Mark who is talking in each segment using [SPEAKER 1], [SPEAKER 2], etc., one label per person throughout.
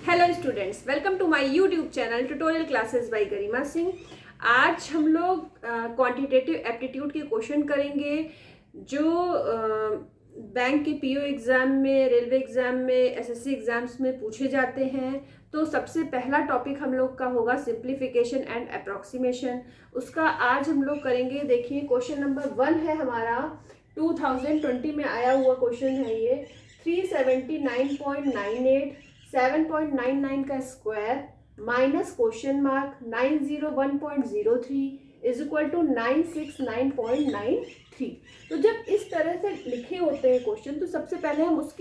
[SPEAKER 1] Hello students, welcome to my YouTube channel tutorial classes by Garima Singh. आज हम लोग quantitative aptitude के क्वेश्चन करेंगे जो बैंक के पीओ एग्ज़ाम में, रेलवे एग्ज़ाम में, एसएससी एग्ज़ाम्स में पूछे जाते हैं। तो सबसे पहला टॉपिक हम लोग का होगा सिंप्लीफिकेशन एंड अप्रॉक्सीमेशन। उसका आज हम लोग करेंगे। देखिए क्वेश्चन नंबर 1 है हमारा, 2020 में आया हुआ क्वेश्चन है ये। 379.98 7.99 का square minus question mark 901.03 is equal to 969.93। तो जब इस तरह से लिखे होते हैं क्वेश्चन, तो सबसे पहले हम उस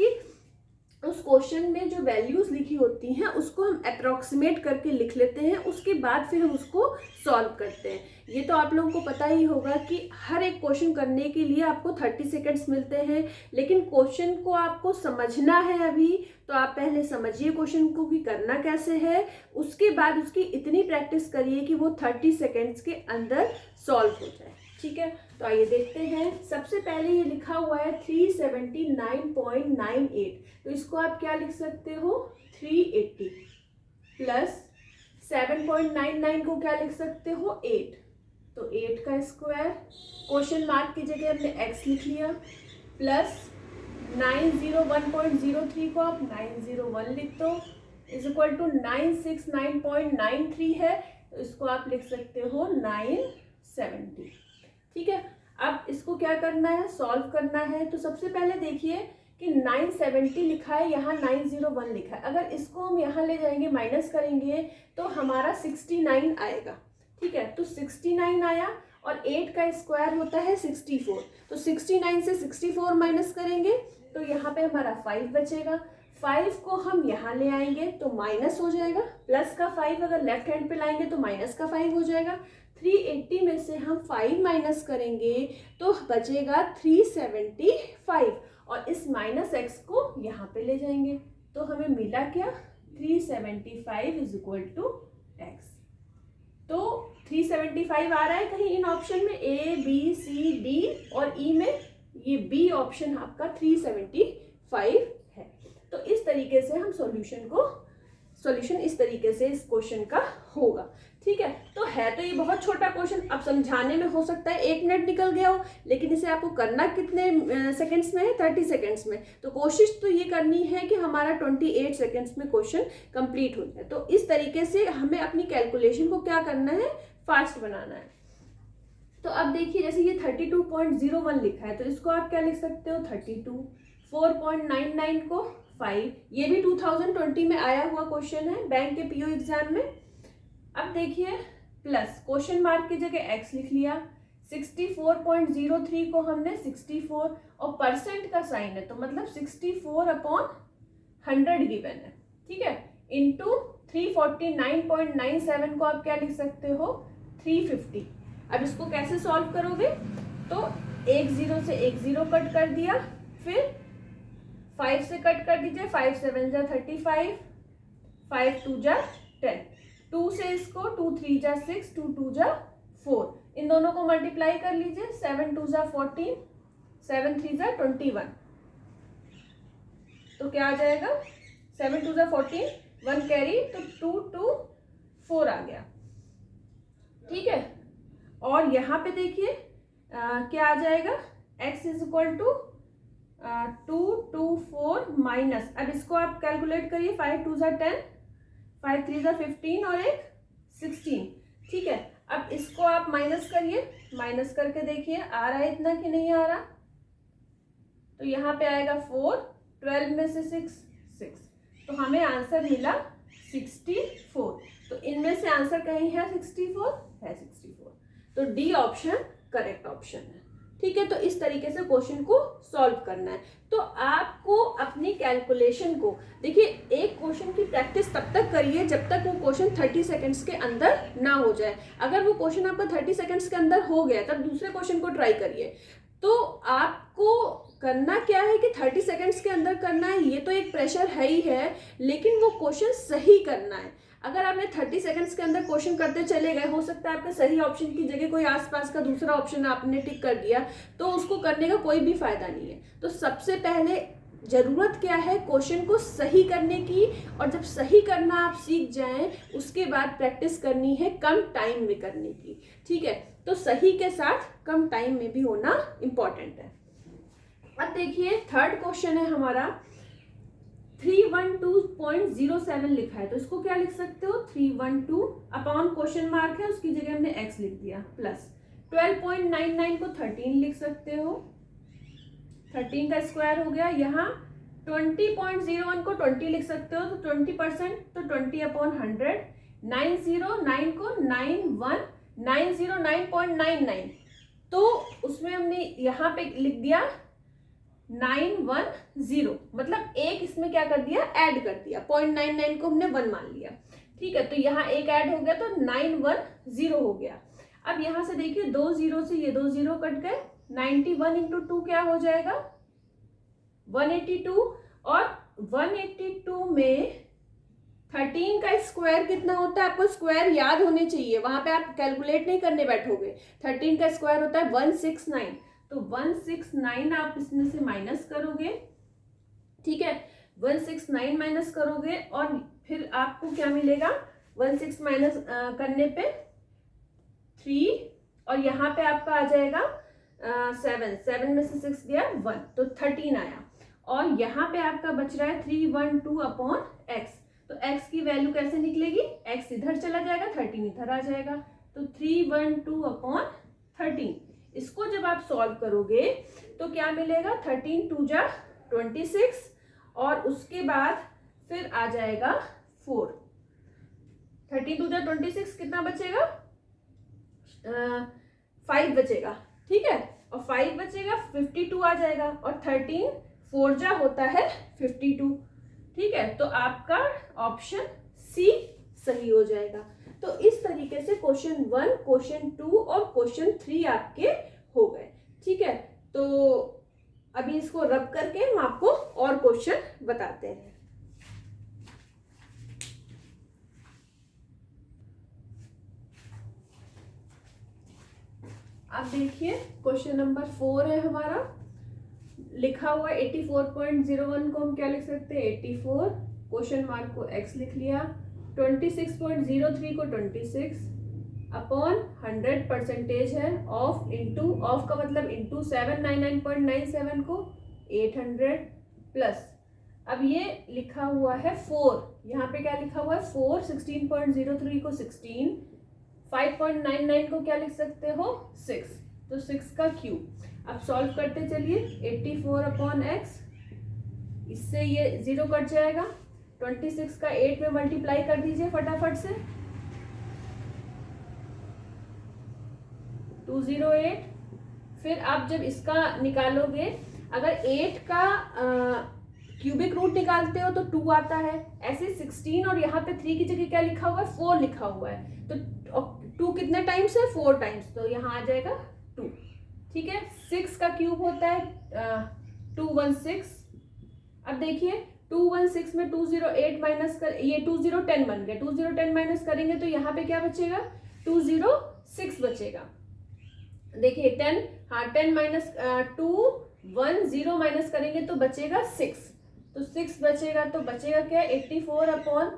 [SPEAKER 1] क्वेश्चन में जो वैल्यूज लिखी होती हैं उसको हम अप्रॉक्सीमेट करके लिख लेते हैं। उसके बाद फिर हम उसको सॉल्व करते हैं। ये तो आप लोगों को पता ही होगा कि हर एक क्वेश्चन करने के लिए आपको 30 सेकेंड्स मिलते हैं, लेकिन क्वेश्चन को आपको समझना है अभी। तो आप पहले समझिए क्वेश्चन को कि करना कैसे है, उसके बाद उसकी इतनी प्रैक्टिस करिए कि वो 30 सेकेंड्स के अंदर सॉल्व हो जाए। ठीक है, तो आइए देखते हैं। सबसे पहले ये लिखा हुआ है 379.98, तो इसको आप क्या लिख सकते हो, 380 प्लस 7.99 को क्या लिख सकते हो, 8। तो 8 का स्क्वायर, क्वेश्चन मार्क की जगह हमने x लिख लिया, प्लस 901.03 को आप 901 लिख दो, इज इक्वल टू 969.93 है, तो इसको आप लिख सकते हो 970। ठीक है, अब इसको क्या करना है, सॉल्व करना है। तो सबसे पहले देखिए कि 970 लिखा है, यहाँ 901 लिखा है। अगर इसको हम यहाँ ले जाएंगे, माइनस करेंगे, तो हमारा 69 आएगा। ठीक है, तो 69 आया और 8 का स्क्वायर होता है 64। तो 69 से 64 माइनस करेंगे तो यहाँ पे हमारा 5 बचेगा। 5 को हम यहाँ ले आएंगे तो माइनस हो जाएगा, प्लस का 5 अगर लेफ्ट हैंड पे लाएंगे तो माइनस का 5 हो जाएगा। 380 में से हम 5 माइनस करेंगे तो बचेगा 375, और इस माइनस x को यहाँ पे ले जाएंगे तो हमें मिला क्या, 375 इज इक्वल टू x। तो 375 आ रहा है कहीं इन ऑप्शन में, A, B, C, D और E में, ये B ऑप्शन आपका 375 है। तो इस तरीके से हम सॉल्यूशन इस तरीके से इस क्वेश्चन का होगा। ठीक है, तो ये बहुत छोटा क्वेश्चन। अब समझाने में हो सकता है 1 मिनट निकल गया हो, लेकिन इसे आपको करना कितने सेकंड्स में है, 30 सेकंड्स में। तो कोशिश तो ये करनी है कि हमारा 28 सेकंड्स में क्वेश्चन कंप्लीट हो जाए। तो इस तरीके से हमें अपनी कैलकुलेशन को क्या करना है, फास्ट बनाना है। तो अब देखिए, जैसे ये 32.01 लिखा है, तो इसको आप क्या लिख सकते हो, 32। 4.99 को 5, ये भी 2020 में आया हुआ क्वेश्चन है बैंक के पीओ एग्जाम में। अब देखिए, प्लस क्वेश्चन मार्क की जगह x लिख लिया, 64.03 को हमने 64 और परसेंट का साइन है, तो मतलब 64/100 गिवन है। ठीक है, इंटू 349.97 को आप क्या लिख सकते हो, 350। अब इसको कैसे सॉल्व करोगे, तो एक 0 से एक 0 कट कर दिया, फिर 5 से कट कर दीजिए, 5 7 जा 35, 5 2 जा 10, 2 से इसको 2 3 जा 6, 2 2 जा 4, इन दोनों को मल्टीप्लाई कर लीजिए, 7 2 जा 14, 7 3 जा 21। तो क्या आ जाएगा, 7 2 जा 14, 1 कैरी, तो 2 2 4 आ गया। ठीक है, और यहाँ पे देखिए क्या आ जाएगा, x is equal to 224 minus, अब इसको आप कैलकुलेट करिए, 5 2 जा 10, 5 3 जा 15 और एक 16। ठीक है, अब इसको आप माइनस करिए, माइनस करके देखिए आ रहा है इतना कि नहीं आ रहा। तो यहाँ पे आएगा 4, 12 में से 6, तो हमें आंसर मिला 64। तो इनमें से आंसर कहीं है 64, है 64। तो डी ऑप्शन करेक्ट ऑप्शन है। ठीक है, तो इस तरीके से क्वेश्चन को सॉल्व करना है। तो आपको अपनी कैलकुलेशन को देखिए, एक क्वेश्चन की प्रैक्टिस तब तक करिए जब तक वो क्वेश्चन 30 सेकंड्स के अंदर ना हो जाए। अगर वो क्वेश्चन आपका 30 सेकंड्स के अंदर हो गया, तब दूसरे क्वेश्चन को ट्राई करिए। तो आपको करना क्या है कि 30 सेकंड्स के अंदर करना है, ये तो एक प्रेशर है ही है, लेकिन वो क्वेश्चन सही करना है। अगर आपने 30 सेकंड्स के अंदर क्वेश्चन करते चले गए, हो सकता है आपके सही ऑप्शन की जगह कोई आसपास का दूसरा ऑप्शन आपने टिक कर दिया, तो उसको करने का कोई भी फायदा नहीं है। तो सबसे पहले ज़रूरत क्या है, क्वेश्चन को सही करने की, और जब सही करना आप सीख जाएं उसके बाद प्रैक्टिस करनी है कम टाइम में करने की। ठीक है, तो सही के साथ कम टाइम में भी होना इम्पॉर्टेंट है। अब देखिए थर्ड क्वेश्चन है हमारा 312.07 लिखा है, तो इसको क्या लिख सकते हो, 312 अपॉन क्वेश्चन मार्क है, उसकी जगह हमने x लिख दिया, प्लस 12.99 को 13 लिख सकते हो, 13 का स्क्वायर हो गया। यहाँ 20.01 को 20 लिख सकते हो, तो 20% तो 20 अपॉन 100, 909 को 91909.99, तो उसमें हमने यहाँ पे लिख दिया 910, मतलब एक इसमें क्या कर दिया, ऐड कर दिया, 0.99 को हमने 1 मान लिया। ठीक है, तो यहाँ एक ऐड हो गया तो 910 हो गया। अब यहाँ से देखिए 2 0 से ये 2 0 कट गए, 91 इंटू 2 क्या हो जाएगा 182, और 182 में 13 का स्क्वायर कितना होता है, आपको स्क्वायर याद होने चाहिए, वहां पे आप कैलकुलेट नहीं करने बैठोगे। 13 का स्क्वायर होता है 169, तो 169 आप इसमें से माइनस करोगे। ठीक है, 169 माइनस करोगे और फिर आपको क्या मिलेगा, 16 माइनस करने पे 3, और यहाँ पे आपका आ जाएगा 7 में से 6 गया 1, तो 13 आया। और यहाँ पे आपका बच रहा है 312 अपॉन x, तो x की वैल्यू कैसे निकलेगी, x इधर चला जाएगा 13 इधर आ जाएगा, तो 312 अपॉन 13। इसको जब आप सॉल्व करोगे तो क्या मिलेगा, 13 2 जा 26, और उसके बाद फिर आ जाएगा 4, 13 2 जा 26, कितना बचेगा 5 बचेगा। ठीक है, और 5 बचेगा 52 आ जाएगा, और 13 4 जा होता है 52। ठीक है, तो आपका ऑप्शन सी सही हो जाएगा। तो इस तरीके से क्वेश्चन 1, क्वेश्चन 2 और क्वेश्चन 3 आपके हो गए। ठीक है, तो अभी इसको रब करके हम आपको और क्वेश्चन बताते हैं। अब देखिए क्वेश्चन नंबर 4 है हमारा, लिखा हुआ 84.01 को हम क्या लिख सकते हैं 84, क्वेश्चन मार्क को x लिख लिया, 26.03 को 26 अपॉन 100 परसेंटेज है ऑफ, इंटू ऑफ का मतलब इंटू 799.97 को 800 प्लस, अब ये लिखा हुआ है 4, यहाँ पे क्या लिखा हुआ है 4, 16.03 को 16, 5.99 को क्या लिख सकते हो 6, तो 6 का क्यूब। अब सॉल्व करते चलिए, 84 अपॉन x, इससे ये 0 कट जाएगा, 26 का 8 में मल्टीप्लाई कर दीजिए फटाफट से, 208। फिर आप जब इसका निकालोगे, अगर 8 का क्यूबिक रूट निकालते हो तो 2 आता है, ऐसे 16 और यहाँ पे 3 की जगह क्या लिखा हुआ है 4 लिखा हुआ है, तो 2 कितने टाइम्स है 4 टाइम्स, तो यहाँ आ जाएगा 2। ठीक है, 6 का क्यूब होता है 216। अब देखिए 216 में 208 माइनस कर, ये 2010 बन गया, 2010 माइनस करेंगे तो यहाँ पे क्या बचेगा 206 बचेगा। देखिए 10, हाँ 10 माइनस 210 माइनस करेंगे तो बचेगा 6, तो 6 बचेगा, तो बचेगा क्या 84 upon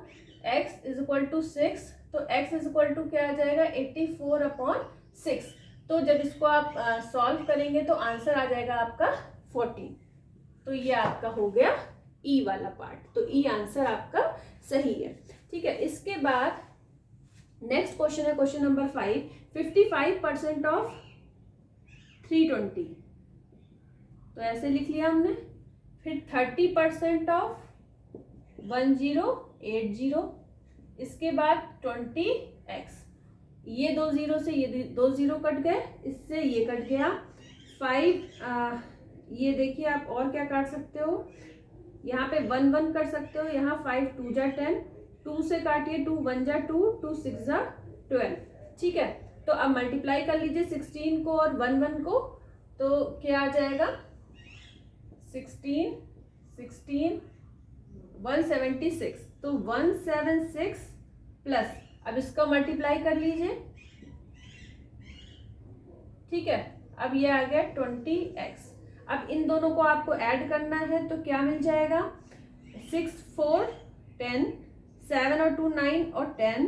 [SPEAKER 1] x is equal to 6, तो x इज इक्वल टू क्या आ जाएगा 84 अपॉन 6। तो जब इसको आप सॉल्व करेंगे तो आंसर आ जाएगा आपका 14। तो ये आपका हो गया ई वाला पार्ट, तो ई आंसर आपका सही है। ठीक है, इसके बाद नेक्स्ट क्वेश्चन है क्वेश्चन नंबर 5, 55% ऑफ 320, तो ऐसे लिख लिया हमने। फिर 30% ऑफ 1080, इसके बाद 20x, ये 2 0 से ये 2 0 कट गए, इससे ये कट गया 5, ये देखिए आप और क्या काट सकते हो, यहाँ पे 1 1 कर सकते हो, यहाँ 5 2 जा 10, 2 से काटिए 2 1 जा 2, 2 6 जा 12। ठीक है, तो अब मल्टीप्लाई कर लीजिए 16 को और 1 1 को, तो क्या आ जाएगा 16 16 176, तो 176 प्लस, अब इसका मल्टीप्लाई कर लीजिए। ठीक है, अब ये आ गया 20x। अब इन दोनों को आपको ऐड करना है तो क्या मिल जाएगा, 6 4 10, 7 और 2 9 और 10,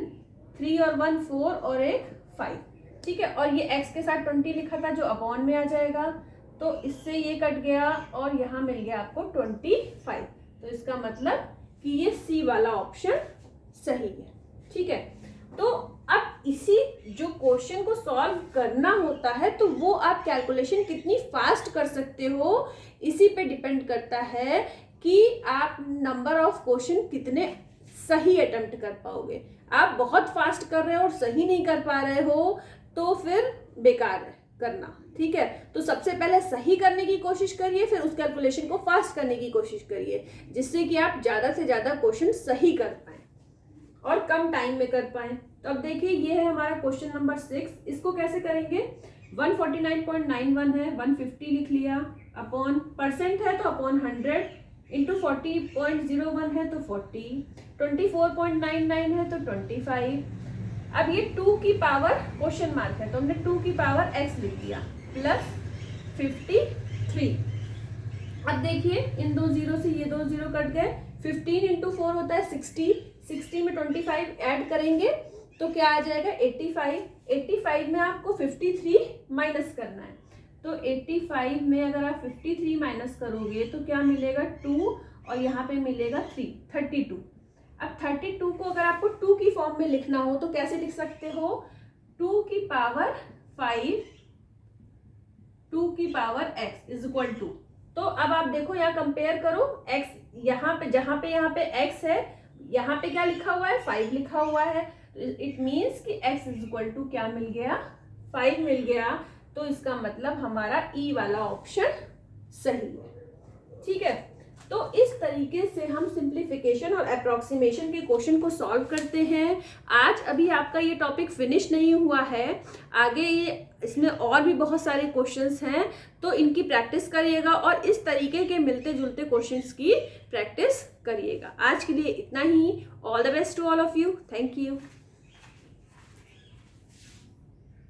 [SPEAKER 1] 3 और 1 4 और एक 5, ठीक है। और ये x के साथ 20 लिखा था जो अपॉन में आ जाएगा, तो इससे ये कट गया और यहाँ मिल गया आपको 25। तो इसका मतलब कि ये सी वाला ऑप्शन सही है, ठीक है। तो अब इसी जो क्वेश्चन को सॉल्व करना होता है तो वो आप कैलकुलेशन कितनी फास्ट कर सकते हो इसी पे डिपेंड करता है कि आप नंबर ऑफ क्वेश्चन कितने सही अटेम्प्ट कर पाओगे। आप बहुत फास्ट कर रहे हो और सही नहीं कर पा रहे हो तो फिर बेकार है करना, ठीक है। तो सबसे पहले सही करने की कोशिश करिए, फिर उस कैलकुलेशन को फास्ट करने की कोशिश करिए, जिससे कि आप ज़्यादा से ज़्यादा क्वेश्चन सही कर पाएँ और कम टाइम में कर पाएँ। तो अब देखिए ये है हमारा क्वेश्चन नंबर 6। इसको कैसे करेंगे, 149.91 है, 150 लिख लिया, अपॉन परसेंट है तो अपॉन 100, इंटू 40.01 है तो 40, 24.99 है तो 25। अब ये 2 की पावर क्वेश्चन मार्क है तो हमने 2 की पावर x लिख दिया, प्लस 53। अब देखिए इन दो जीरो से ये दो जीरो कट गए, 15 इंटू 4 होता है 60, 60 में 25 ऐड करेंगे तो क्या आ जाएगा 85, 85 में आपको 53 माइनस करना है, तो 85 में अगर आप 53 माइनस करोगे तो क्या मिलेगा 2 और यहाँ पे मिलेगा 3, 32। अब 32 को अगर आपको 2 की फॉर्म में लिखना हो तो कैसे लिख सकते हो, 2 की पावर 5, 2 की power x is equal to, तो अब आप देखो यहाँ कंपेयर करो, x यहाँ पे जहाँ पे x है यहाँ पे क्या लिखा हुआ है 5 लिखा हुआ है, इट मीन्स कि x इज इक्वल टू क्या मिल गया 5 मिल गया, तो इसका मतलब हमारा ई वाला ऑप्शन सही है, ठीक है। तो इस तरीके से हम सिंप्लीफिकेशन और अप्रॉक्सीमेशन के क्वेश्चन को सॉल्व करते हैं। आज अभी आपका ये टॉपिक फिनिश नहीं हुआ है, आगे ये इसमें और भी बहुत सारे क्वेश्चंस हैं, तो इनकी प्रैक्टिस करिएगा और इस तरीके के मिलते जुलते क्वेश्चंस की प्रैक्टिस करिएगा। आज के लिए इतना ही। All the best to all of you. Thank you.